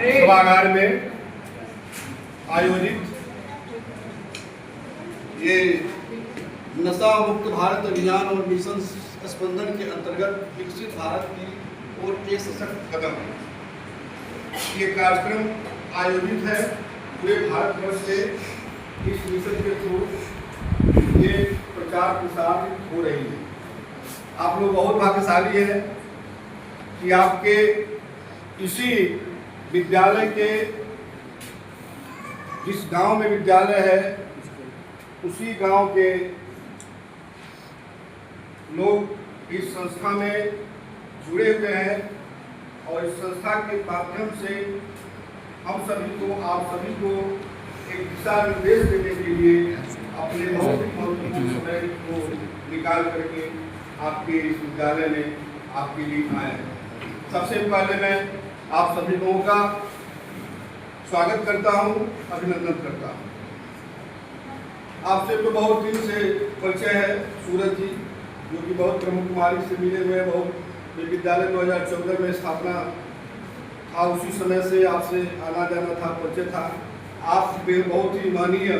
सभागार में आयोजित ये नशा मुक्त भारत अभियान और मिशन स्पंदन के अंतर्गत विकसित भारत की ओर एक सशक्त कदम, ये कार्यक्रम आयोजित है पूरे भारतवर्ष से। इस मिशन के थ्रू ये प्रचार प्रसार हो रही है। आप लोग बहुत भाग्यशाली हैं कि आपके इसी विद्यालय के, जिस गांव में विद्यालय है उसी गांव के लोग इस संस्था में जुड़े हुए हैं और इस संस्था के माध्यम से हम सभी को, आप सभी को एक दिशा निर्देश देने के लिए अपने बहुत महत्वपूर्ण समय को निकाल करके आपके इस विद्यालय में आपके लिए आए हैं। सबसे पहले मैं आप सभी लोगों का स्वागत करता हूं, अभिनंदन करता हूं। आपसे तो बहुत दिन से परिचय है सूरज जी, जो कि बहुत प्रमुख कुमारी से मिले हुए हैं। बहुत विद्यालय 2014 में स्थापना था, उसी समय से आपसे आना जाना था, परिचय था। आप बहुत ही माननीय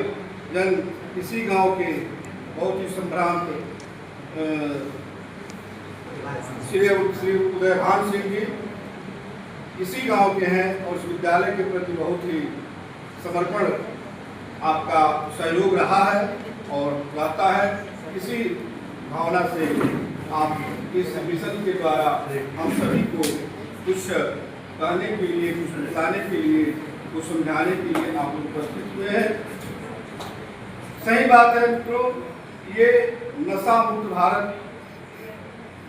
जन, इसी गांव के बहुत ही संभ्रांत श्री उदयभान सिंह जी इसी गांव के हैं और इस विद्यालय के प्रति बहुत ही समर्पण आपका सहयोग रहा है और रहता है। इसी भावना से आप इस मिशन के द्वारा हम सभी को कुछ कहने के लिए, कुछ बताने के लिए, कुछ समझाने के लिए आप उपस्थित हुए हैं। सही बात है मित्रों, ये नशा मुक्त भारत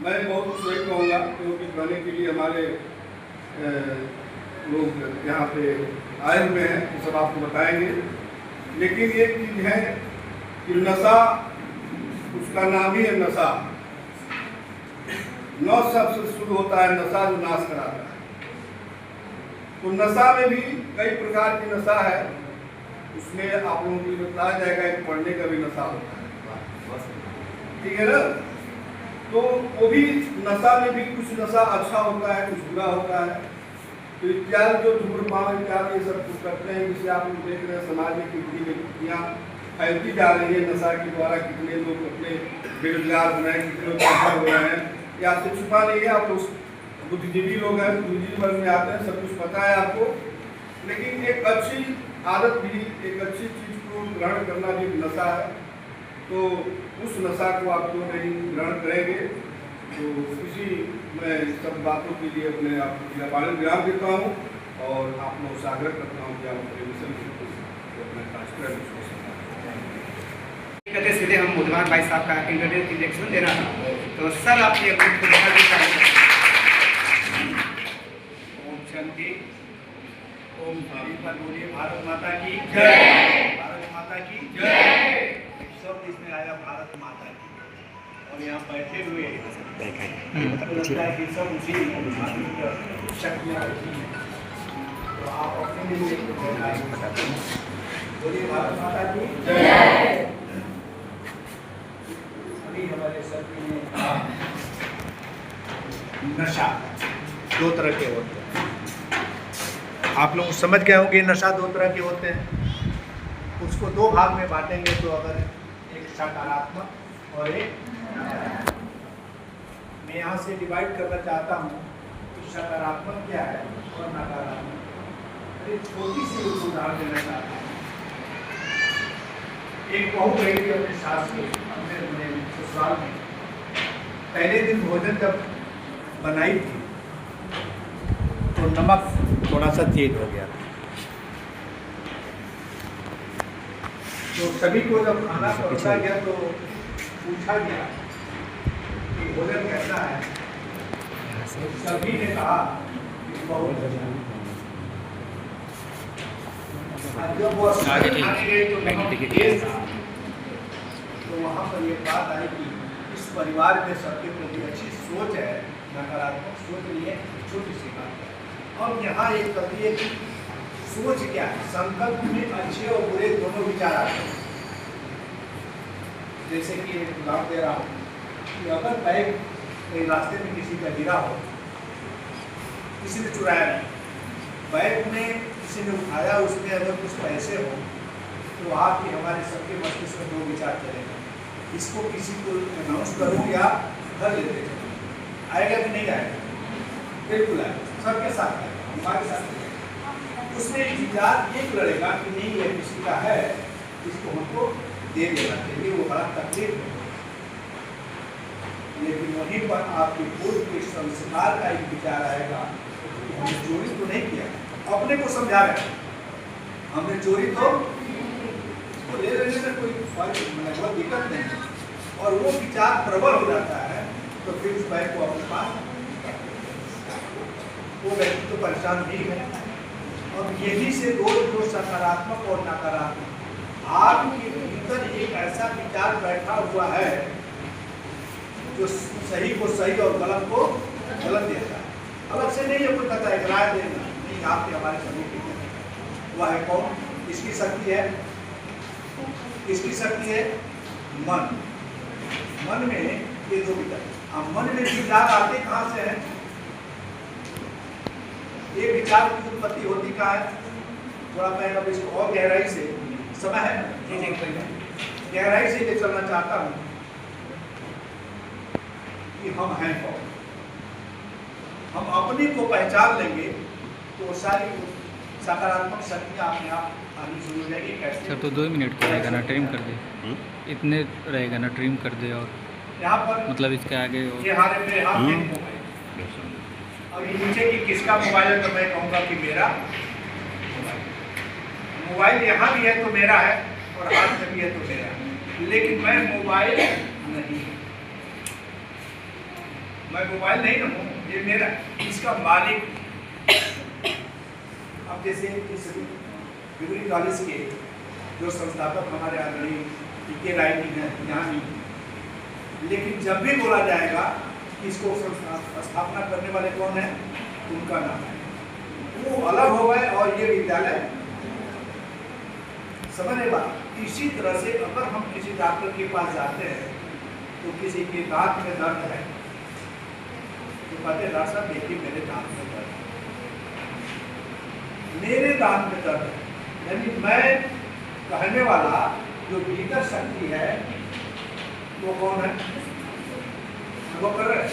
मैं बहुत कुछ नहीं कहूँगा, क्योंकि कहने के लिए हमारे लोग यहाँ पे आए हुए हैं, ये सब आपको बताएंगे। लेकिन एक चीज़ है कि नशा, उसका नाम ही है नशा। नौ शब्द से शुरू होता है नशा, जो नाश कराता है। तो नशा में भी कई प्रकार की नशा है, उसमें आप लोगों को बताया जाएगा कि पढ़ने का भी नशा होता है, ठीक है ना। तो वो भी नशा में भी कुछ नशा अच्छा होता है, कुछ बुरा होता है। तो इत्यादि जो धूम्रपान इत्यादि ये सब कुछ करते हैं, जिसे आप लोग देख रहे हैं समाज में कितनी व्यक्तियाँ फैलती जा रही है नशा के द्वारा। कितने लोग अपने बेरोजगार हो रहे हैं, कितने लोग पैसा हो रहे हैं, ये आपसे छुपा नहीं है। आप लोग बुद्धिजीवी लोग हैं, बुद्धिजीवी वर्ग में आते हैं, सब कुछ पता है आपको। लेकिन एक अच्छी आदत भी, एक अच्छी चीज़ को ग्रहण करना भी नशा है। तो उस नशा को आप क्यों नहीं ग्रहण करेंगे। तो इसी मैं सब बातों के लिए अपने आप विराम देता हूँ और आप लोगों से आग्रह करता हूँ कि आप अपने मिशन को अपने कार्यक्रम कहते सीधे हम बुधवान भाई साहब का इंट्रोडक्शन देना था। तो सर आपने अपनी ओम शांति, ओम पर बोलिए भारत माता की जय, भारत माता की जय। सब इसमें आया भारत माता की, और यहाँ बैठे हुए लगता है कि सब उसी शक्तियाँ रखी हैं। तो आप अपने लिए बोलिए भारत माता की जय। अभी हमारे सर में नशा दो तरह के होते हैं। आप लोग समझ गए होंगे नशा दो तरह के होते हैं। उसको दो भाग में बांटेंगे तो अगर एक सकारात्मक और एक, मैं यहाँ से डिवाइड करना चाहता हूँ कि सकारात्मक क्या है और नकारात्मक। एक छोटी सी उदाहरण देना चाहता हूँ। एक बहू गई थी अपने सास के, अपने ससुराल में। पहले दिन भोजन जब बनाई थी तो नमक थोड़ा सा तेज हो गया। तो सभी को जब खाना परोसा गया तो पूछा गया कि भोजन कैसा है। तो सभी ने कहा कि बहुत अच्छा। जब वो खाने गए तो नमक तेज था। तो वहाँ पर ये बात आई कि इस परिवार में सबके प्रति अच्छी सोच है, नकारात्मक सोच नहीं है, छोटी सी बात है। और यहाँ एक कथी है कि सोच क्या है, संकल्प में अच्छे और बुरे दोनों विचार आते हैं। जैसे कि एक उदाहरण दे रहा हूँ कि अगर बैग कहीं रास्ते में किसी का गिरा हो, किसी ने चुराया नहीं, बैग में किसी ने उठाया, उसमें अगर कुछ पैसे हो तो आपके हमारे सबके मस्तिष्क में दो विचार चलेगा, इसको किसी को अनाउंस करूँ या घर लेते चलो, आएगा कि नहीं आएगा? बिल्कुल आएगा, सबके साथ आएगा, हमारे साथ आएगा। उसमें एक विचार एक लड़ेगा कि नहीं ये किसी का है, इसको हमको दे देना चाहिए, वो बड़ा तकलीफ है। लेकिन वहीं पर आपके पूर्व के संस्कार का एक विचार आएगा कि हमने चोरी तो नहीं किया, अपने को समझा रहे हैं हमने चोरी तो ले लेने में कोई बहुत दिक्कत नहीं, और वो विचार प्रबल हो जाता है तो फिर उस बैग को अपने पास वो व्यक्ति तो परेशान नहीं है। और यही से रोज जो सकारात्मक और नकारात्मक आपके भीतर एक ऐसा विचार बैठा हुआ है जो सही को सही और गलत को गलत देता है। अलग से नहीं है कोई कहता है राय देना, नहीं, आपके हमारे सभी के वह है कौन? इसकी शक्ति है, इसकी शक्ति है मन। मन में ये दो विचार, अब मन में विचार आते कहाँ से है? ये विचार की उत्पत्ति होती कहाँ है? थोड़ा मैं अब इसको और गहराई से, समय है गहराई से ये चलना चाहता हूँ कि हम हैं कौन। हम अपने को पहचान लेंगे तो सारी सकारात्मक शक्तियाँ अपने आप आनी शुरू हो जाएगी। कैसे? सर तो 2 मिनट का रहेगा ना, ट्रिम कर दे, इतने रहेगा ना, ट्रिम कर दे। और यहाँ पर मतलब इसके आगे और ये हाथ मेरे हाथ में मोबाइल, और ये नीचे की किसका मोबाइल है? तो मैं कहूँगा कि मेरा मोबाइल यहाँ भी है तो मेरा है, और हाथ में भी है तो मेरा है। लेकिन मैं मोबाइल नहीं, मैं मोबाइल नहीं ना हूँ, ये मेरा, इसका मालिक। अब जैसे इस डिग्री कॉलेज के जो संस्थापक हमारे आदरणीय पी.के. राय जी हैं यहाँ भी, लेकिन जब भी बोला जाएगा कि इसको स्थापना करने वाले कौन है, उनका नाम है, वो अलग हो गए और ये विद्यालय समझने बात। इसी तरह से अगर हम किसी डॉक्टर के पास जाते हैं तो किसी के दांत में दर्द है तो कहते हैं डॉक्टर साहब देखिए मेरे दांत में दर्द है, मेरे दांत में दर्द है। यानी मैं कहने वाला जो भीतर शक्ति है वो कौन है? वो कर रहे हैं,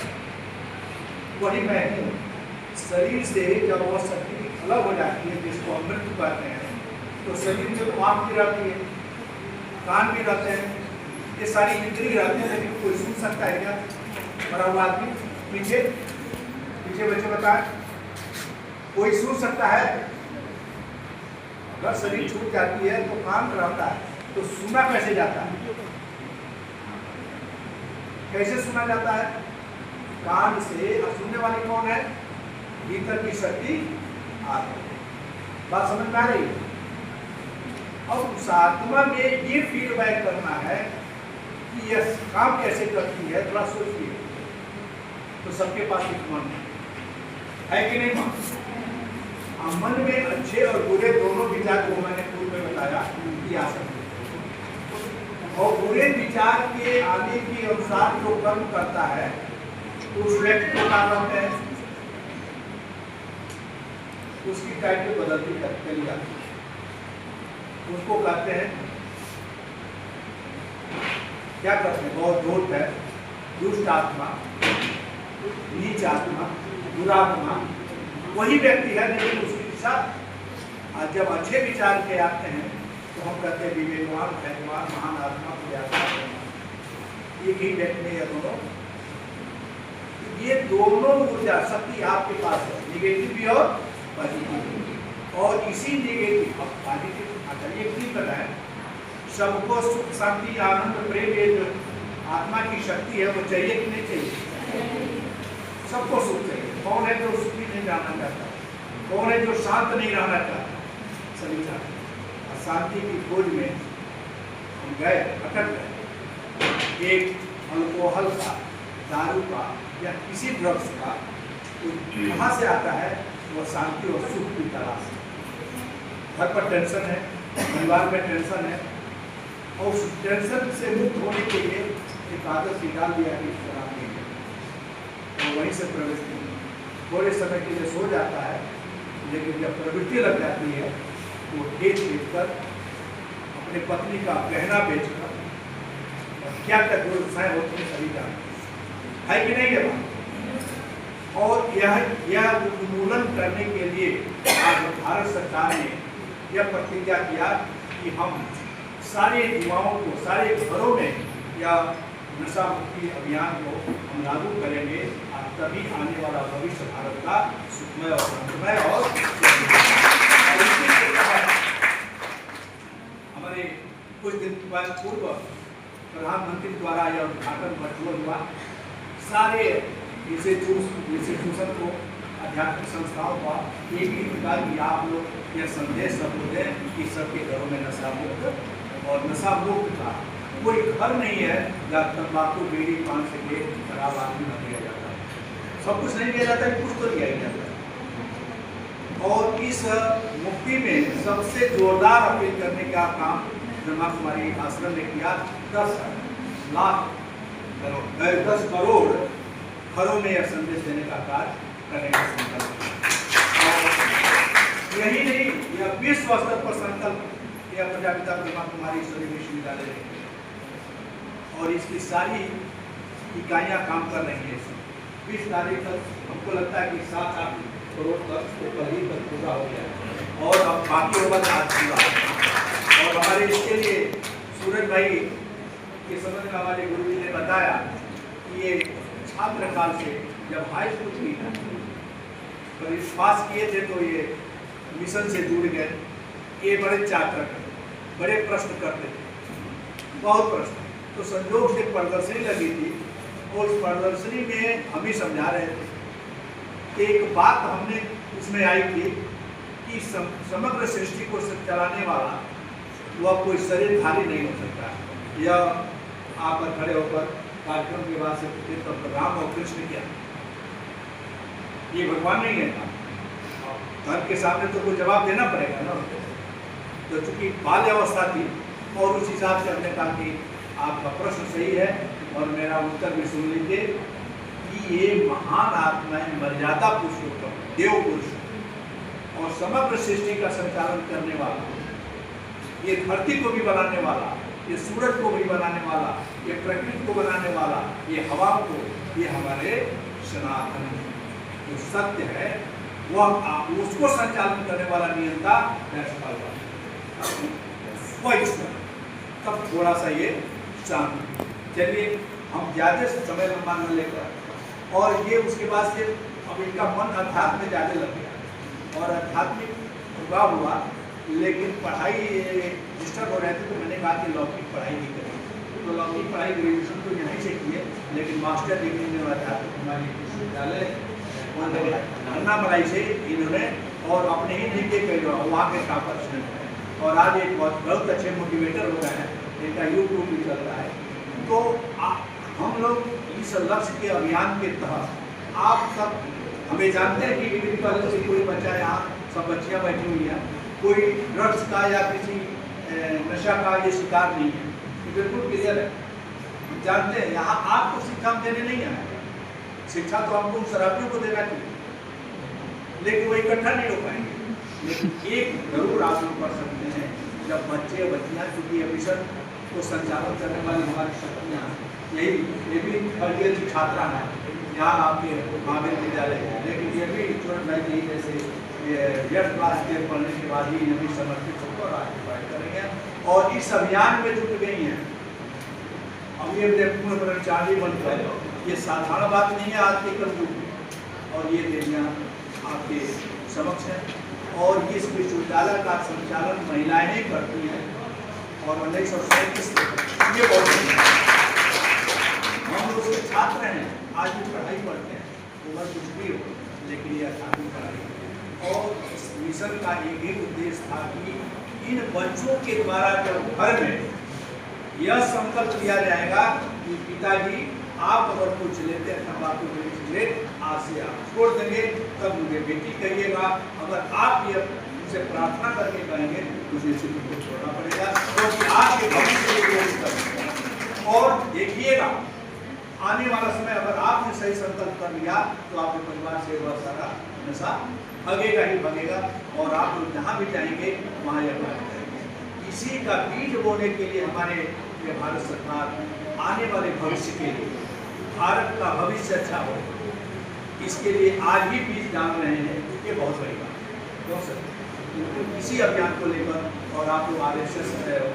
वही मैं हूँ। शरीर से जब वो शक्ति अलग हो जाती है, जिसको हम मृत्यु कहते हैं, तो शरीर में तो आँख भी रहती है, कान भी रहते हैं, ये सारी इंद्रिय रहते हैं। लेकिन कोई सुन सकता है क्या? मरा हुआ आदमी पीछे पीछे बच्चे बताए, कोई सुन सकता है? अगर शरीर छूट जाती है तो कान रहता है, तो सुना कैसे जाता है? कैसे सुना जाता है? कान से। और सुनने वाली कौन है? भीतर की शक्ति आत्मा। बात समझ में आ रही है? और उस आत्मा में ये फीडबैक करना है कि यह काम कैसे करती है, थोड़ा सोचिए। तो सबके पास एक मन है कि नहीं? मन में अच्छे और बुरे दोनों विचार को मैंने पूर्व में बताया कि आ सकते हैं, और बुरे विचार के आने के अनुसार जो कर्म करता है उस व्यक्ति को क्या कहते हैं? उसकी टाइटल बदलती चली जाती है, उसको कहते हैं, क्या कहते हैं? बहुत धूर्त है, दुष्ट आत्मा, नीच आत्मा, दुरात्मा, वही व्यक्ति है। लेकिन उसके साथ जब अच्छे विचार के आते हैं तो हम कहते हैं विवेकवान, भगवान, महान आत्मा, एक ही व्यक्ति में दोनों, ये दोनों ऊर्जा शक्ति आपके पास है, निगेटिव भी और पॉजिटिव। और इसी निगेटिव और पॉजिटिव ये ठीक पता है, सबको सुख शांति आनंद प्रेम ये जो आत्मा की शक्ति है वो चाहिए कि नहीं चाहिए? सबको सुख चाहिए। कौन है जो सुखी नहीं रहना चाहता? कौन है जो शांत नहीं रहना चाहता? सभी चाहते हैं। और शांति की खोज में हम गए, अटक गए। एक अल्कोहल का, दारू का या किसी ड्रग्स का कहाँ से आता है? वो शांति और सुख की तलाश। घर पर टेंशन है, परिवार में टेंशन है, और उस टेंशन से मुक्त होने के लिए एक आदत निकाल दिया कि शराब नहीं, तो वहीं से प्रवेश किया। थोड़े समय के लिए सो जाता है, लेकिन जब प्रवृत्ति लग जाती है तो बेच कर अपने पत्नी का गहना बेचकर और क्या क्या दुर्दशाएं होती है सभी जानते है कि नहीं है बात। और यह उन्मूलन करने के लिए आज भारत सरकार ने यह प्रतिज्ञा किया कि हम सारे युवाओं को सारे घरों में यह नशा मुक्ति अभियान को हम लागू करेंगे और तभी आने वाला भविष्य भारत का सुखमय और शांतिमय और इसी के तहत हमारे कुछ दिन पूर्व प्रधानमंत्री द्वारा यह उद्घाटन वर्चुअल हुआ। सारे इंस्टीट्यूशन को आध्यात्मिक संस्थाओं का एक ही प्रकार की आप लोग यह संदेश सब दें कि सबके घरों में नशा मुक्त और नशा मुक्त का कोई घर नहीं है जहाँ तंबाकू बीड़ी पान से के शराब आदमी न दिया जाता है। सब कुछ नहीं दिया जाता है, कुछ तो दिया ही जाता है। और इस मुक्ति में सबसे जोरदार अपील करने का काम ब्रह्मा कुमारी आश्रम ने किया। 10 करोड़ घरों में यह संदेश देने का कार्य करने का संकल्प। यही नहीं, यह विश्व स्तर पर संकल्प यह प्रजापिता ब्रह्मा कुमारी ईश्वरीय विश्वविद्यालय ने और इसकी सारी इकाइयाँ काम कर रही है। 20 तारीख तक हमको लगता है कि 7-8 करोड़ तक वो पहली तक पूरा हो गया और अब बाकी होगा आज पूरा। और हमारे इसके लिए सूरज भाई के समझ में हमारे गुरु जी ने बताया कि ये छात्र काल से जब हाई स्कूल की पर इस पास किए थे तो ये मिशन से जुड़ गए। ये बड़े चाकर बड़े प्रश्न करते थे, बहुत प्रश्न। तो संयोग से प्रदर्शनी लगी थी और उस प्रदर्शनी में हम ही समझा रहे थे। एक बात हमने उसमें आई थी कि समग्र सृष्टि को चलाने वाला वह कोई शरीरधारी नहीं हो सकता। यह आकर खड़े होकर कार्यक्रम के बाद से तो राम और कृष्ण क्या ये भगवान नहीं है। धर्म के सामने तो कोई जवाब देना पड़ेगा ना। तो चूंकि बाल्य अवस्था थी और उस हिसाब से हमने कहा कि आपका प्रश्न सही है और मेरा उत्तर भी सुन लीजिए कि ये महान आत्माएं मर्यादा पुरुषोत्तम देव पुरुष और समग्र सृष्टि का संचालन करने वाला, ये धरती को भी बनाने वाला, ये सूरज को भी बनाने वाला, ये प्रकृति को बनाने वाला, ये हवा को, ये हमारे सनातन जो सत्य है वह उसको संचालन करने वाला नियंता वह ईश्वर। तब थोड़ा सा ये शांत। चलिए हम ज़्यादा समय लंबा न लेकर और ये उसके बाद से अब इनका मन अध्यात्म में ज़्यादा लग गया और आध्यात्मिक हुआ लेकिन पढ़ाई डिस्टर्ब हो रहे थे। तो मैंने कहा कि लौकिक पढ़ाई नहीं करें। तो लौकिक पढ़ाई ग्रेजुएशन तो यहीं से की है लेकिन मास्टर डिग्री में आध्यात्मिक कुमारी विश्वविद्यालय अन्नामलाई से इन्होंने और अपने ही जीके कई वहाँ के टॉपर्स हैं और आज एक बहुत अच्छे मोटिवेटर हो गए हैं। इनका यूट्यूब भी चल रहा है। तो हम लोग इस लक्ष्य के अभियान के तहत आप सब हमें जानते हैं कि डिग्री कॉलेज से कोई बच्चा यहाँ सब बच्चियाँ बैठी हुई हैं, कोई ड्रग्स का या किसी नशा का ये शिकार नहीं है। तो बिल्कुल क्लियर है, जानते हैं यहाँ आपको शिक्षा देने नहीं आए। शिक्षा तो हमको शराबियों को देना चाहिए लेकिन वो इकट्ठा नहीं हो पाएंगे। लेकिन एक जरूर आप लोग कर सकते हैं जब बच्चे बच्चियाँ चूँकि मिशन को संचालन करने वाली हमारी शक्तियाँ यही ये भी थर्ड ईयर की छात्रा है यहाँ आपके महावीर विद्यालय है। लेकिन ये भी स्टूडेंट लाइफ यही जैसे 8th क्लास के पढ़ने के बाद ही ये भी समर्पित होकर आगे पढ़ाई करेंगे और इस अभियान में जुट गई हैं। अब ये ब्रह्मचारी बनकर ये साधारण बात नहीं है आज के कलयुग में और ये देवियाँ आपके समक्ष है और इस विश्वविद्यालय का संचालन महिलाएं ही करती हैं और 1937 ये बहुत हम लोग उसके छात्र हैं, आज भी पढ़ाई पढ़ते हैं, उम्र कुछ भी हो लेकिन ये अध्यात्मिक पढ़ाई। और इस मिशन का एक ही उद्देश्य था कि इन बच्चों के द्वारा जब घर में यह संकल्प लिया जाएगा कि पिताजी आप अगर कुछ लेते हैं तंबाकू ले आज से आप छोड़ देंगे तब मुझे बेटी कहिएगा। अगर आप ये उनसे प्रार्थना करके कहेंगे मुझे सिर्फ को छोड़ना पड़ेगा क्योंकि आपके भविष्य के और देखिएगा आने वाला समय अगर आपने सही संकल्प कर लिया तो आपके परिवार से वह सारा नशा भगेगा ही भगेगा, और आप लोग जहाँ भी जाएंगे वहाँ यह बात करेंगे। इसी का बीज बोने के लिए हमारे ये भारत सरकार आने वाले भविष्य के लिए, भारत का भविष्य अच्छा हो, इसके लिए आज भी बीज डाल रहे हैं। ये बहुत बड़ी बात है। क्यों सर? इसी अभियान को लेकर, और आप लोग RSS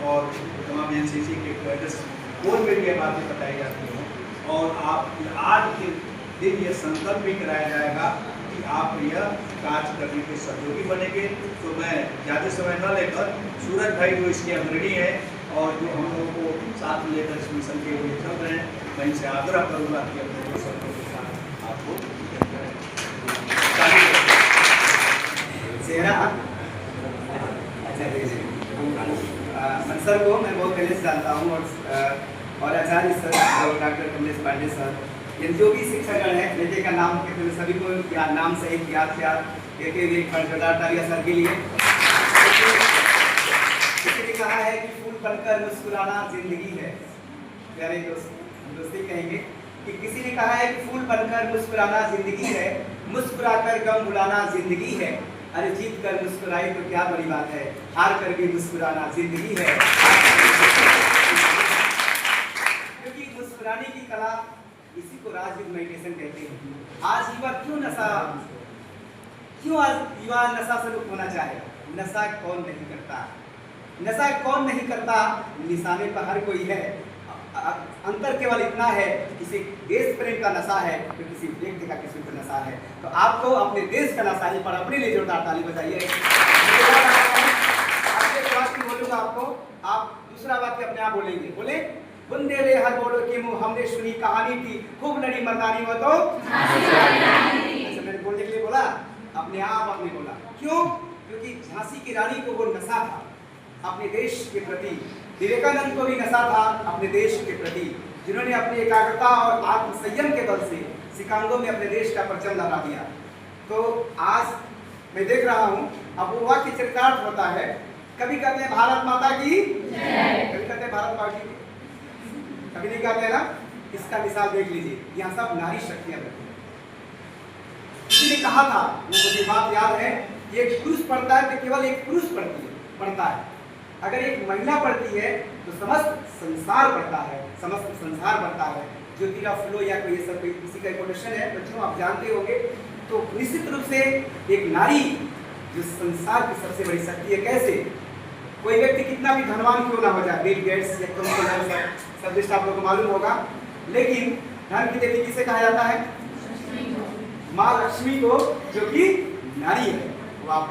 और तमाम NCC के कैडर्स कोर में भी ये बातें बताई जाती हैं, और आप आज के दिन ये संकल्प भी कराया जाएगा कि आप यह कार्य करने के सहयोगी बनेंगे। तो मैं ज़्यादा समय न लेकर, सूरज भाई जो इसके अग्रणी है और जो हम लोगों को साथ में लेकर इस मिशन के लिए चल रहे हैं, मैं इनसे आग्रह करूँगा कि अपने शब्दों के साथ आपको सर को मैं बहुत पहले से जानता हूँ, और आचार्य सर और डॉक्टर कमलेश पांडे सर, ये जो भी शिक्षकगण हैं, बेटे का नाम के तो सभी को नाम सहित याद किया, एक एक खड़खड़ाहट तालियां सर के लिए। किसी ने कहा है कि फूल बनकर मुस्कुराना जिंदगी है। प्यारे दोस्ती कहेंगे कि किसी ने कहा है कि फूल बनकर मुस्कुराना जिंदगी है, मुस्कुराकर गम भुलाना जिंदगी है। अरे जीत कर मुस्कुराई तो क्या बड़ी बात है, हार कर भी मुस्कुराना जिंदगी है। क्योंकि मुस्कुराने की कला, इसी को राजयोग मेडिटेशन कहते हैं। आज युवा क्यों आज युवा नशा से मुक्त होना चाहे? नशा कौन नहीं करता? नशा कौन नहीं करता? निशाने पर हर कोई है। अंतर केवल इतना है, किसी देश प्रेम का नशा है तो किसी व्यक्ति का किसी पर नशा है। तो आपको अपने देश का नशा है, पर अपने लिए जोरदार ताली बजाइए। बोलूंगा आपको, आप दूसरा वाक्य अपने आप बोलेंगे। बोले, बुंदे रे हर बोलो के मुंह, हमने सुनी कहानी थी, खूब लड़ी मर्दानी हो तो अच्छा मैंने बोलने के लिए बोला, अपने आप आपने बोला। क्यों? क्योंकि झांसी की रानी को वो नशा था अपने देश के प्रति, विवेकानंद को भी नशा था अपने देश के प्रति, जिन्होंने अपनी एकाग्रता और आत्मसंयम के बल से शिकागो में अपने देश का परचम लहरा दिया। तो आज मैं देख रहा हूँ, अब वो वाक्य चरितार्थ होता है। कभी कहते हैं भारत माता की, कभी कहते हैं भारत माता की, कभी नहीं कहते ना। इसका मिसाल देख लीजिए, यहाँ सब नारी शक्तियां बैठी हैं। किसी ने कहा था, वो मुझे बात याद है, एक पुरुष पढ़ता है तो केवल एक पुरुष पढ़ता है, अगर एक महिला पढ़ती है तो समस्त संसार पढ़ता है, समस्त संसार पढ़ता है। ज्योतिरा फ्लो या कोई सब किसी का कोटेशन है बच्चों, आप जानते होंगे। तो निश्चित रूप से एक नारी जो संसार की सबसे बड़ी शक्ति है। कैसे? कोई व्यक्ति कितना भी धनवान क्यों ना हो जाए, बिल गेट्स या शब्द आप लोगों को मालूम होगा, लेकिन धन की देवी किसे कहा जाता है? माँ लक्ष्मी को, जो कि नारी है। वो आप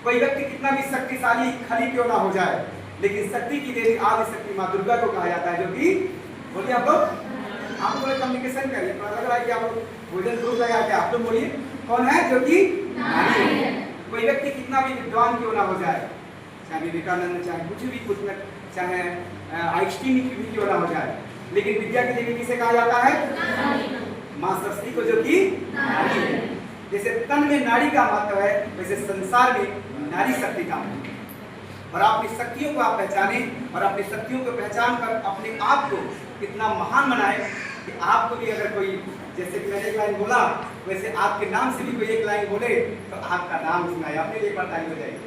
कोई व्यक्ति कितना भी शक्तिशाली खली क्यों ना हो जाए, लेकिन शक्ति की देवी आदि शक्ति माँ दुर्गा को कहा जाता है, जो कि बोलिए आप लोग कम्युनिकेशन करिए, पता लग रहा है कि आप लोग भोजन ग्रुप लगा के आप लोग बोलिए कौन है, जो कि नारी है। कोई व्यक्ति कितना भी विद्वान क्यों ना हो जाए, चाहे विवेकानंद, चाहे कुछ भी चाहे आइंस्टीन भी क्यों ना हो जाए, लेकिन विद्या की देवी किसे कहा जाता है? माँ सरस्वती को, जो कि नारी है। जैसे तन में नारी का महत्व है, वैसे संसार में नारी शक्ति का महत्व है। और अपनी शक्तियों को आप पहचाने, और अपनी शक्तियों को पहचान कर अपने आप को कितना महान बनाए कि आपको भी अगर कोई, जैसे कि मैंने एक लाइन बोला, वैसे आपके नाम से भी कोई एक लाइन बोले तो आपका नाम सुनाए, अपने लिए ताली बजाइए।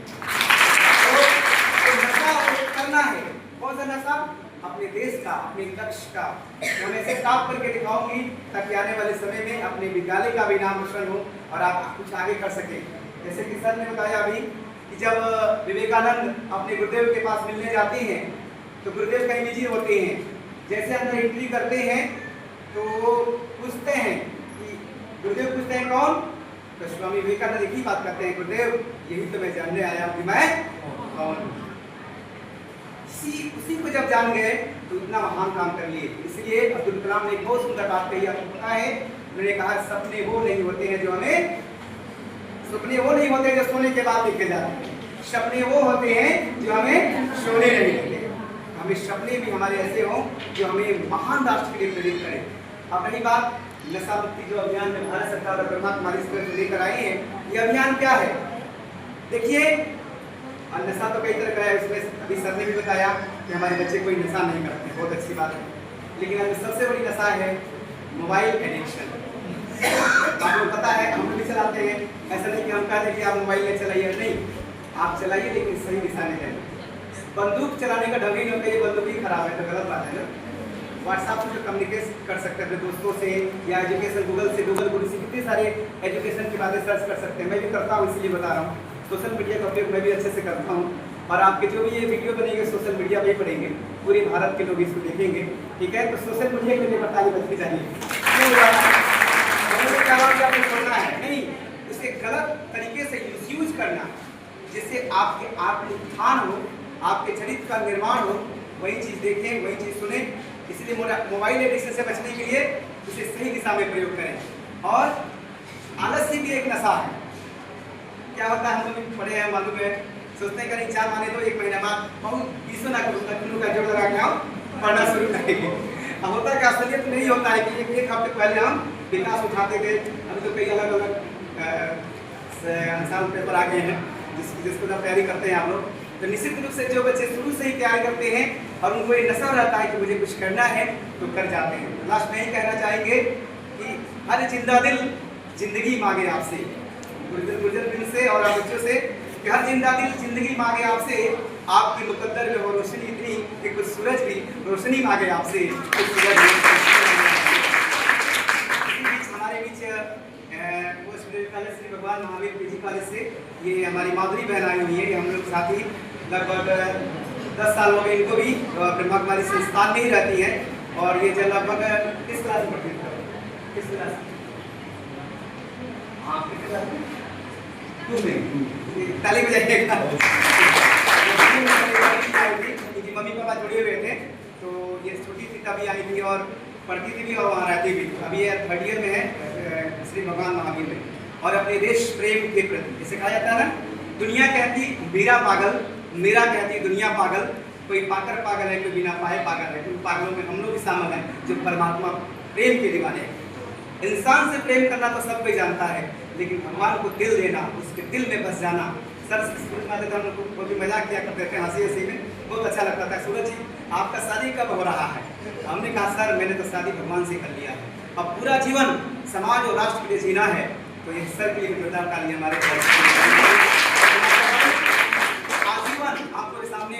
तो नशा करना है, कौन सा नशा? अपने देश का, अपने लक्ष्य का। मैं ऐसे काम करके दिखाऊंगी ताकि आने वाले समय में अपने विद्यालय का भी नाम रोशन हो और आप कुछ आगे कर सके। जैसे कि सर ने बताया अभी कि जब विवेकानंद अपने गुरुदेव के पास मिलने जाते हैं तो गुरुदेव कहीं बिजी होते हैं। जैसे अंदर एंट्री करते हैं तो पूछते हैं कि गुरुदेव पूछते हैं कौन? तो स्वामी विवेकानंद एक ही बात करते हैं, गुरुदेव यही तो मैं जानने आया हूँ कि मैं कौन। उसी को जब जान गए तो इतना महान काम कर लिए। इसलिए अब्दुल कलाम ने एक बहुत सुंदर बात कही, आपको पता है, उन्होंने कहा सपने वो नहीं होते हैं जो हमें, सपने वो नहीं होते जो सोने के बाद देखे जाते हैं, सपने वो होते हैं जो हमें सोने नहीं देते। हमें सपने भी हमारे ऐसे हों जो हमें महान राष्ट्र के लिए प्रेरित करें। अब रही बात नशा मुक्ति जो अभियान में भारत सरकार और ब्रह्मा कुमारी स्कूल लेकर आई है, ये अभियान क्या है? देखिए, नशा तो कई तरह का है, उसमें अभी सर ने भी बताया कि हमारे बच्चे कोई नशा नहीं करते, बहुत अच्छी बात है। लेकिन अभी सबसे बड़ी नशा है मोबाइल एडिक्शन। आपको पता है, हम भी चलाते हैं। ऐसा नहीं कि हम कहते कि आप मोबाइल नहीं चलाइए, नहीं, आप चलाइए लेकिन सही दिशा में जाइए। बंदूक चलाने का ढंग ही नहीं होता, ये बंदूक ही खराब है, तो गलत बात है ना। व्हाट्सएप से जो कम्युनिकेट कर सकते हैं अपने दोस्तों से, या एजुकेशन गूगल से, गूगल गुरु से कितनी सारी एजुकेशन की बातें सर्च कर सकते हैं। मैं भी करता हूँ, इसलिए बता रहा हूँ। सोशल मीडिया का उपयोग मैं भी अच्छे से करता हूँ, और आपके जो भी ये वीडियो बनेंगे सोशल मीडिया पे पड़ेंगे, पूरे भारत के लोग इसको देखेंगे, ठीक है। तो सोशल मीडिया के लिए बताइए बचनी चाहिए, आपको छोड़ना है नहीं, उसे गलत तरीके से यूज करना, जिससे आपके आत्मोत्थान हो, आपके चरित्र का निर्माण हो, वही चीज़ देखें, वही चीज़ सुने। इसलिए मोबाइल एडिक्शन से बचने के लिए उसे सही दिशा में प्रयोग करें। और आलस्य भी एक नशा है। क्या होता है, हम लोग पढ़े हैं, मालूम है, सोचते हैं कहीं 4 महीने तो 1 महीना बाद बहुत पीछे ना करूँगा, किलो का जोड़ लगा के हम पढ़ना शुरू करेंगे। अब होता है कि असलियत नहीं होता है कि एक हफ्ते पहले हम विकास उठाते थे, अभी तो कई अलग अलग आसान पेपर आ गए हैं जिसको जब तैयारी करते हैं आप लोग। तो निश्चित रूप से जो बच्चे शुरू से ही तैयारी करते हैं और उनको ये नशा रहता है कि मुझे कुछ करना है, तो कर जाते हैं। तो लास्ट में यही कहना चाहेंगे कि हर जिंदा दिल जिंदगी मांगे आपसे, गुर्जर से और बच्चों से, कि हर जिंदा दिल जिंदगी मांगे आपसे, आपके मुकद्दर में वो रोशनी इतनी कि कुछ सूरज भी रोशनी मांगे आपसे, कुछ सूरज हमारे बीच श्री भगवान महावीर पीजी कॉलेज से ये हमारी माधुरी बहन आई हुई है। हम लोग साथी लगभग 10 साल हो गए इनको भी, ब्रह्मा कुमारी संस्थान में ही रहती है। और ये जो लगभग किस क्लास में पढ़ती है, किस क्लास में ताली बजाइएगा। मम्मी पापा जुड़े हुए थे, तो ये छोटी थी तभी आई थी और पढ़ती थी भी और वहाँ रहती भी। अभी ये 3rd ईयर में है श्री भगवान महावीर में। और अपने देश प्रेम के प्रति जैसे कहा जाता है ना, दुनिया कहती मेरा पागल, मेरा कहती दुनिया पागल, कोई पाकर पागल है, कोई बिना पाए पागल है। उन पागलों में हम लोग भी शामिल हैं जो परमात्मा प्रेम के दीवाने हैं। इंसान से प्रेम करना तो सब कोई जानता है, लेकिन भगवान को दिल देना, उसके दिल में बस जाना। सर स्कूल में आते थे, हम लोग को भी मजाक किया करते थे, हंसी हंसी में, बहुत अच्छा लगता था। सूरज जी आपका शादी कब हो रहा है? हमने कहा सर मैंने तो शादी भगवान से कर लिया है, अब पूरा जीवन समाज और राष्ट्र के लिए जीना है। तो ये सर के लिए जोरदार ताली हमारे आजीवन आपके सामने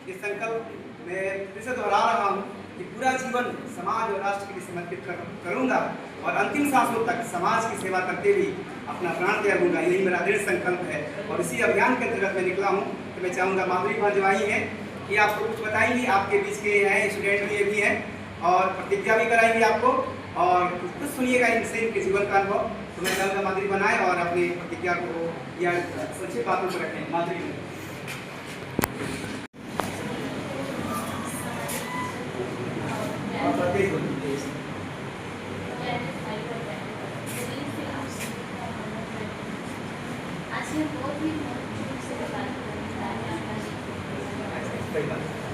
ये संकल्प मैं फिर से दोहरा रहा हूँ कि पूरा जीवन समाज और राष्ट्र के लिए समर्पित करूँगा और अंतिम सांसों तक समाज की सेवा करते हुए अपना प्राण त्याग दूंगा। यही मेरा दृढ़ संकल्प है। और इसी अभियान के अंतर्गत मैं निकला हूँ। तो मैं चाहूँगा माधुरी भाई जो आई हैं कि आपको कुछ बताएंगी, आपके बीच के हैं स्टूडेंट भी भी हैं और प्रतिज्ञा भी कराएंगी आपको, और कुछ सुनिएगा इनसे, इनके जीवन का अनुभव। तो मैं चाहूँगा माधुरी बनाए और अपनी प्रतिज्ञा को या संक्षिप्त बातों को रखें। माधुरी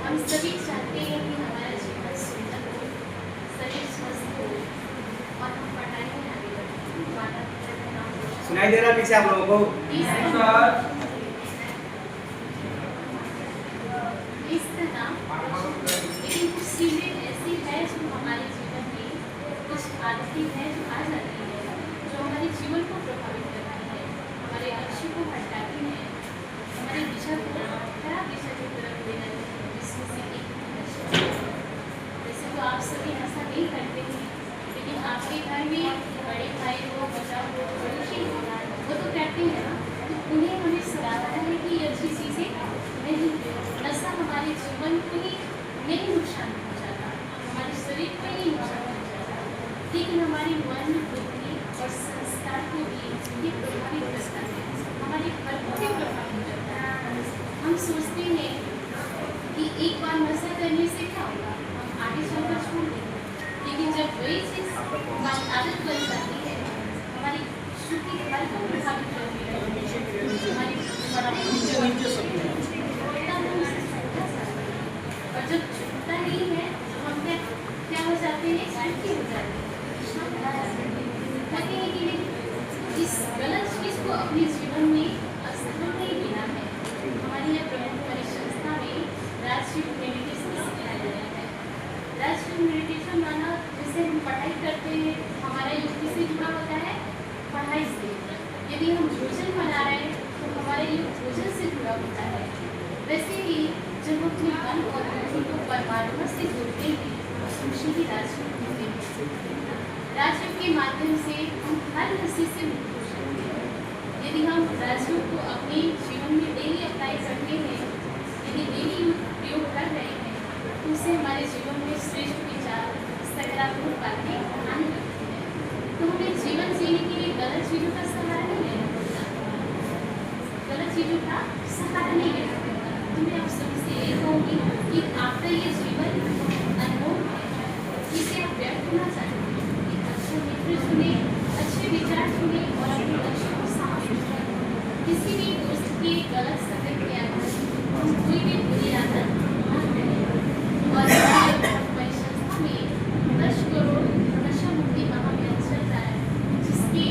हम सभी चाहते हैं कि हमारा जीवन सुंदर हो, शरीर स्वस्थ हो और हम पढ़ाई में आगे बढ़ें। सुनाई दे रहा पीछे आप लोगों को? इस तरह लेकिन कुछ चीज़ें ऐसी है जो हमारे जीवन में कुछ आदतें हैं जो आ जाती है, जो हमारे जीवन को प्रभावित करती है, हमारे लक्ष्य को हटाती है, हमारी दिशा को खराब दिशा की तरफ ले जाती है, जिसमें से एक नशा। वैसे तो आप सभी ऐसा नहीं करते हैं, लेकिन आपके घर में बड़े भाई हो, बच्चा हो, बच्ची हो, वो तो करते हैं ना, तो उन्हें हमें सलाह है कि ये अच्छी चीज़ें नहीं। नशा हमारे जीवन को ही नहीं नुकसान पहुँचाता, हमारे शरीर को ही नुकसान पहुँचाता, लेकिन हमारे मन, बुद्धि और संस्कार को भी ये प्रभावित करता है, हमारे घर को भी प्रभावित करता है। हम सोचते हैं कि एक बार नशा करने से क्या होगा, हम आगे चलकर छोड़ देंगे, लेकिन जब वही चीज़ हमारी आदत बन जाती है, हमारी शुद्धि घर को प्रभावित करती है, और जब छूटता नहीं है तो हम क्या हो जाते हैं, सुखी हो जाते हैं। कहते हैं कि इस गलत चीज़ को अपने जीवन में स्थान नहीं देना है। हमारी यह ब्रह्म कुमारी संस्था में राजयोग मेडिटेशन सिखाया गया है। राजयोग मेडिटेशन माना जैसे हम पढ़ाई करते हैं, हमारा युक्ति से जुड़ा होता जब हम अपने मन और बुद्धि को परमात्मा से जोड़ते हैं तो उसी ही राजयोग होते हैं। राजयोग के माध्यम से हम हर नशे से मुक्त हो सकते हैं। यदि हम राजयोग को अपने जीवन में डेली अप्लाई करते हैं, यदि डेली उपयोग कर रहे हैं, तो उससे हमारे जीवन में श्रेष्ठ विचार, सकारात्मक बातें आने लगती हैं। तो हमें जीवन जीने के लिए गलत चीज़ों का सहारा नहीं लेना पड़ता, गलत चीज़ों का सहारा नहीं लेना पड़ता। तो मैं आप सभी से ये कहूँगी कि आपका ये जीवन अनमोल है, इसे आप व्यक्त करना चाहते हैं, एक अच्छा मित्र चुने, अच्छे विचार चुने और अपने लक्ष्य को साफ रखें। किसी भी दोस्त की गलत संगत के आदत, कोई भी बुरी आदत न करें। और हमारी संस्था में 10 करोड़ नशा मुक्ति महाअभियान चल रहा है, जिसकी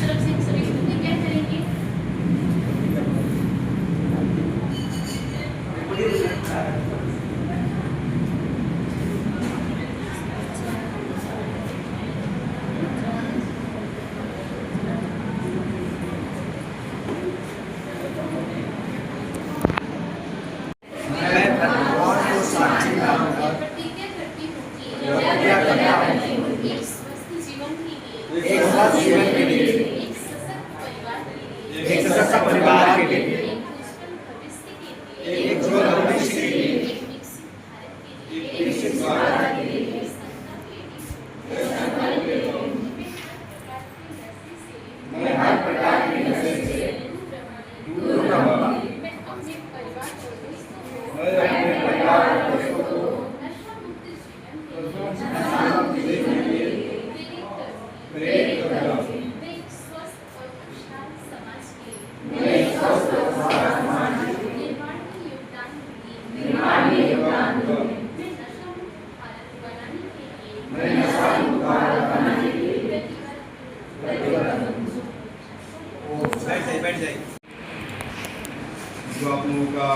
तरफ से हम सभी लोग क्या करेंगे? प्रतिज्ञा करती हूँ कि एक स्वस्थ जीवन के लिए, एक सशक्त परिवार के लिए, एक उज्जवल भविष्य के लिए, एक विकसित भारत के लिए, एक संकल्प लेती हूँ। मैं हर प्रकार के नशे से दूर रहूंगा। मैं अपने परिवार और दोस्तों को नशा मुक्त जीवन के लिए प्रेरित करूंगा। मैं एक स्वस्थ और खुशहाल समाज के निर्माण में योगदान दूंगी। मैं नशा मुक्त भारत बनाने के लिए बैठ जाइए। जो आप लोगों का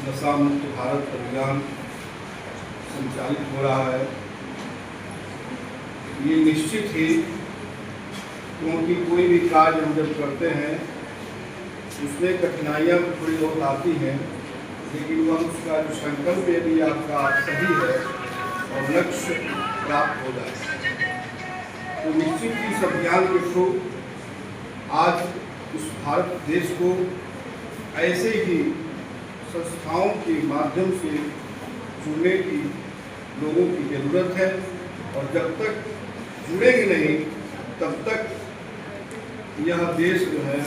नशा मुक्त भारत अभियान संचालित हो रहा है, ये निश्चित ही, क्योंकि कोई भी कार्य हम जब करते हैं उसमें कठिनाइयाँ थोड़ी बहुत आती हैं, लेकिन वह उसका जो संकल्प यदि आपका सही है और लक्ष्य प्राप्त हो जाए तो निश्चित ही इस अभियान के थ्रू आज इस भारत देश को ऐसे ही संस्थाओं के माध्यम से जुड़ने की लोगों की ज़रूरत है। और जब तक जुड़ेंगे नहीं तब तक यह देश जो है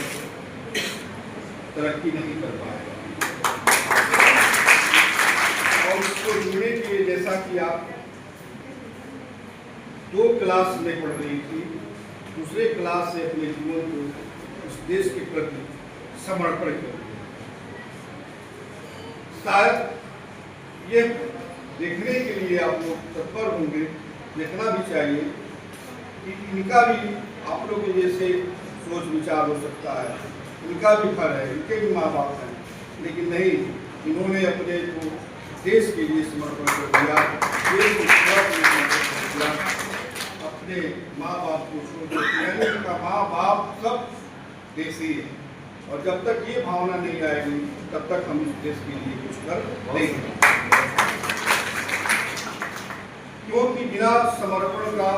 तरक्की नहीं कर पाएगा। और उसको जुड़ने के लिए, जैसा कि आप 2 क्लास में पढ़ रही थी, दूसरे क्लास से अपने जीवन को इस देश के प्रति समर्पण कर, शायद ये देखने के लिए आप लोग तत्पर होंगे, देखना भी चाहिए कि इनका भी आप लोग के जैसे सोच विचार हो सकता है, इनका भी घर है, इनके भी माँ बाप हैं, लेकिन नहीं, इन्होंने अपने को देश के लिए समर्पण कर दिया, देश को समर्पण कर दिया, अपने माँ बाप को छोड़ दिया। यानी उनका माँ बाप सब देशी है, और जब तक ये भावना नहीं आएगी तब तक हम इस देश के लिए कुछ कर नहीं सकते। क्योंकि बिना समर्पण का,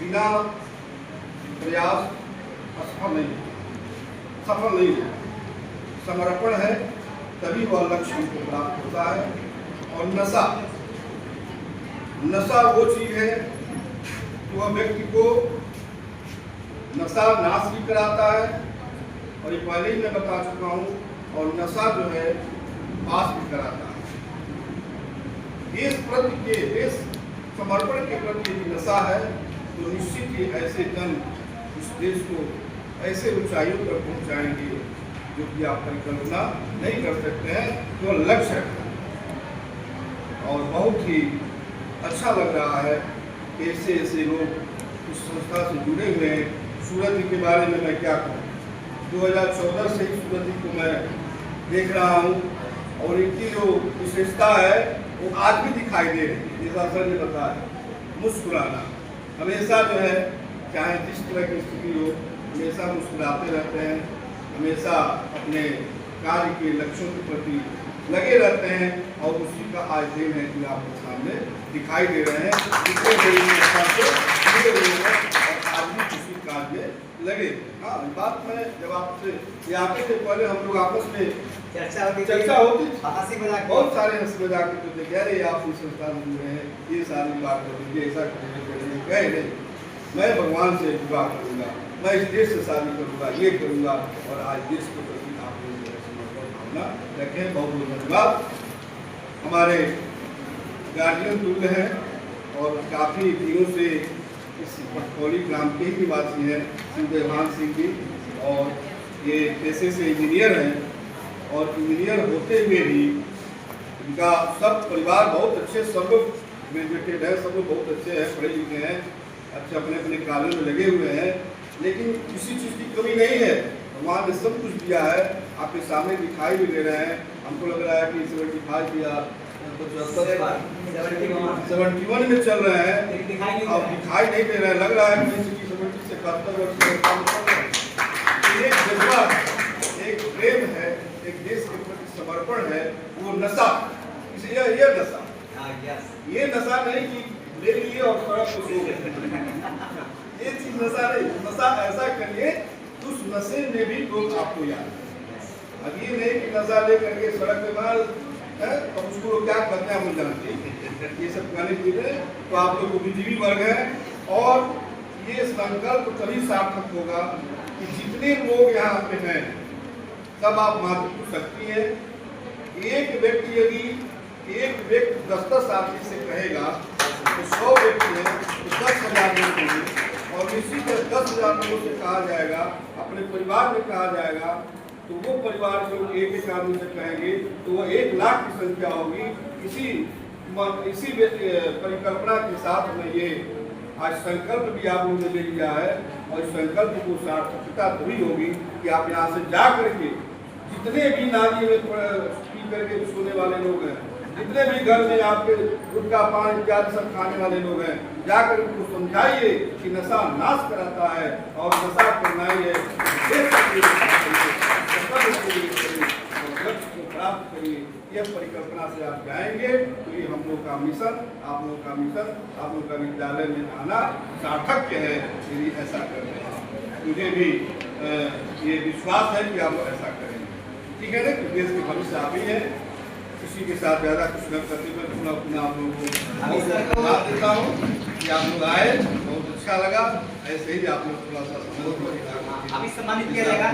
बिना प्रयास सफल नहीं है। समर्पण है तभी वह लक्ष्य हमको प्राप्त होता है। और नशा वो चीज है कि वह व्यक्ति को नशा नाश भी कराता है, और ये पहले ही मैं बता चुका हूँ, और नशा जो है पास भी कराता है। देश समर्पण के प्रति यदि नशा है तो निश्चित ही ऐसे जन इस देश को ऐसे ऊंचाइयों पर पहुंचाएंगे जो कि आप परिकल्पना नहीं कर सकते हैं, जो लक्ष्य है। और बहुत ही अच्छा लग रहा है कि ऐसे लोग इस संस्था से जुड़े हुए हैं। सूरत के बारे में मैं क्या कहूँ, 2014 से ही सूरत को मैं देख रहा हूँ, और इनकी जो विशेषता है वो आज भी दिखाई दे रही है। जैसा सर ने बताया, मुस्कुराना हमेशा जो है, चाहे जिस तरह की स्थिति हो, हमेशा मुस्कुराते रहते हैं, हमेशा अपने कार्य के लक्ष्यों के प्रति लगे रहते हैं और उसी का आज दिन है कि आपके सामने दिखाई दे रहे हैं। कितने बड़ी संस्था से जुड़े हुए हैं और आज भी किसी कार्य में लगे। हाँ, बात में जब आपसे ये आते थे पहले हम लोग आपस में चर्चा होती थी, हंसी मजाक बहुत सारे हंसी मजाक करते थे, अरे आप इस संस्था में जुड़े हैं, ये सारी बात करेंगे, ऐसा करेंगे। कहे नहीं, मैं भगवान से विवाह करूँगा, मैं इस देश से शादी करूँगा, ये करूँगा। और आज देश के प्रति आप लोग समर्पण भावना रखें। बहुत बहुत धन्यवाद। हमारे गार्जियन तुल्य हैं और काफ़ी दिनों से इस पटखोली ग्राम के ही निवासी हैं, सुदेवान सिंह जी, और ये पेशे से इंजीनियर हैं और इंजीनियर होते हुए भी इनका सब परिवार बहुत अच्छे, सब लोग ग्रेजुएटेड है, सब लोग बहुत अच्छे हैं, पढ़े लिखे हैं, अच्छे अपने अपने कार्यों में लगे हुए हैं, लेकिन किसी चीज़ की कमी नहीं है। भगवान ने सब कुछ दिया है, आपके सामने दिखाई भी दे रहे हैं। हमको लग रहा है कि 75 या 71 में चल रहे हैं, अब दिखाई नहीं दे रहे हैं, लग रहा है कि 70 से 71 वर्ष में काम कर रहे हैं। एक जज्बा, एक प्रेम है, एक देश के प्रति समर्पण है, वो नशा, ये नशा, ये नशा नहीं कि ले लिए और सड़क को सो गए, ये चीज नशा नहीं। नशा ऐसा करिए उस नशे में भी लोग आपको याद। अब ये नहीं कि नशा ले करके सड़क पे मार है तो उसको लोग क्या करते हैं हम जानते हैं, ये सब करने के लिए तो आप लोग बुद्धिजीवी वर्ग है। और ये संकल्प तभी सार्थक होगा कि जितने लोग यहाँ पे हैं सब आप मातृत्व शक्ति है। एक व्यक्ति यदि एक व्यक्ति 10-10 आदमी से कहेगा तो 100 व्यक्ति है तो 10,000 लोग होंगे, और इसी तरह 10,000 लोगों से कहा जाएगा, अपने परिवार में कहा जाएगा, तो वो परिवार के लोग एक आदमी से कहेंगे तो वो 1 लाख की संख्या होगी। इसी परिकल्पना के साथ में ये आज संकल्प भी आप लोगों ने ले लिया है, और इस संकल्प को सार्थकता तभी होगी कि आप यहाँ से जा करके जितने भी नाली में पी करके सोने वाले लोग हैं, जितने भी घर में आपके गुटखा पान इत्यादि सब खाने वाले लोग हैं, जाकर उनको समझाइए कि नशा नाश कराता है और नशा करना ही प्राप्त करिए। यह परिकल्पना से आप जाएंगे तो ये हम लोग का मिशन, आप लोगों का मिशन, आप लोग का विद्यालय में आना सार्थक है यदि ऐसा करते हैं। मुझे भी ये विश्वास है कि आप लोग ऐसा करेंगे, ठीक है ना, कि देश के भविष्य आप ही है। किसी के साथ ज़्यादा कुछ न करते मैं पुनः आप लोगों को बात देता हूँ कि आप लोग आए, बहुत अच्छा लगा। ऐसे ही आप लोग थोड़ा सा अभी सम्मानित किया जाएगा।